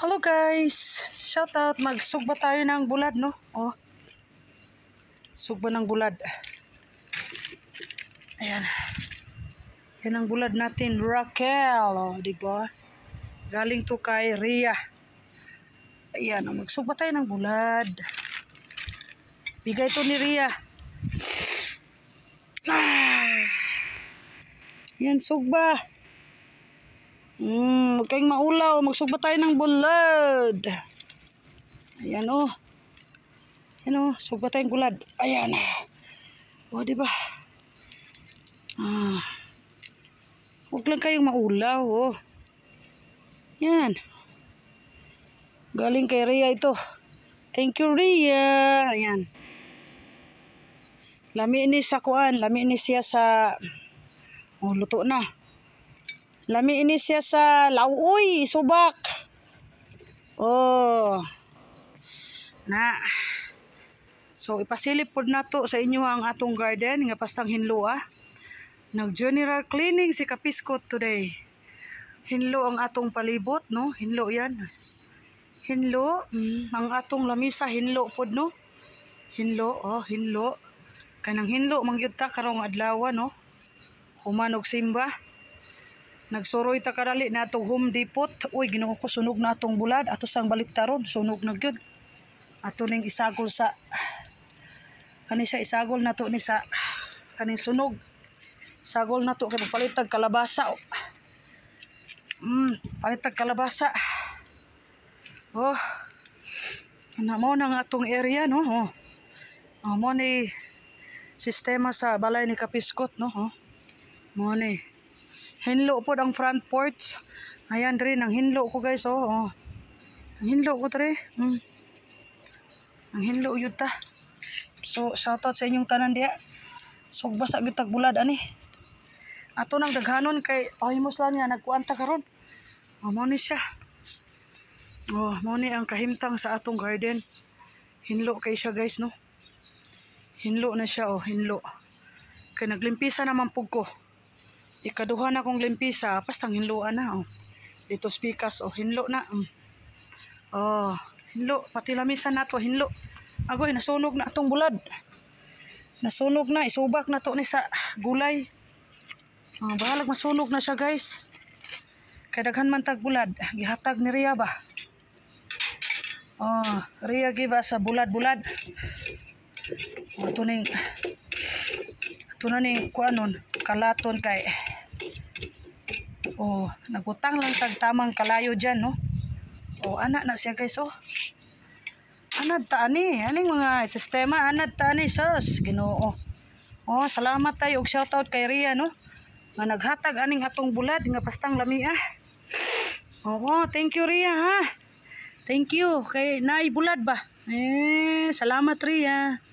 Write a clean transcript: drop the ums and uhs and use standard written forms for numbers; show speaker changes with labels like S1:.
S1: Hello guys, shout out, magsugba tayo ng bulad, no? Oh, sugba ng bulad. Ayan, yan ang bulad natin, Raquel, oh, diba? Galing to kay Rhea. Ayan, oh, magsugba tayo ng bulad. Bigay to ni Rhea. Yan, sugba. Huwag kayong maulaw. Magsugba tayo ng bulad. Ayan o. Ayan o. Sugba tayong bulad. Ayan. O, diba? Huwag lang kayong maulaw. O. Yan. Galing kay Rhea ito. Thank you, Rhea. Ayan. Lami ni sa kuan. Lami ni siya sa... Oh, luto na. Lami ini siya sa lauoy, subak. Oh. Na. So ipasilip pod nato sa inyo ang atong garden nga pastang hinlo ah. Nag-general cleaning si Kapiskot today. Hinlo ang atong palibot, no? Hinlo 'yan. Hinlo, ang atong lamisa hinlo pod, no? Hinlo, oh, hinlo. Kanang hinlo mangyud ta karong adlaw, no? Human og simba. Nagsuroy ta kadali na atong Home Depot. Uy, Ginoo ko, sunog na atong bulad. Ato sang baliktaron, sunog na gyud. Ato ning isagol sa kani siya isagol na to ni sa kaning sunog. Sagol na to kay palitag kalabasa. Palitag kalabasa. Oh. Ana mo nang atong area, no? Oh. Mo ni sistema sa balay ni Kapiskot, no? Oh. Mo ni hinlo po ang front porch. Ayan rin, ang hinlo ko guys, oh. Ang hinlo ko rin. Ang hinlo yun ta. So, shoutout sa inyong tanan diya. Sugba sa gitag bulad, ani. Ato nang daghanon kay pahimos lang niya, nagkuanta karon. Oh, mo ni siya. Oh, mo ni ang kahimtang sa atong garden. Hinlo kay siya guys, no? Hinlo na siya, oh, hinlo. Kay naglimpisa naman pug ko. Ikaduha na kong limpisa, pastang hinloan na, oh. Dito spikas, oh, hinlo na. Oh, hinlo, pati lamisan na to, hinlo. Agoy, nasunog na atong bulad. Nasunog na, isubak na to ni sa gulay. Oh, bahalag masunog na siya, guys. Kay daghan man tag bulad, gihatag ni Rhea ba? Oh, Rhea give us a bulad-bulad. Oh, ito na ning kuanon, kalaton kay oh, nagutang lang tag tamang kalayo dyan, no? Oh, anak na siya guys, oh. Anad ta ani, aning mga sistema, anad ta ani, sus, Ginoo. Oh, salamat tayo og shoutout kay Rhea, no? Nga naghatag aning atong bulad nga pastang lami ah. Oh, thank you Rhea, ha. Thank you kay naay bulad ba. Salamat Rhea.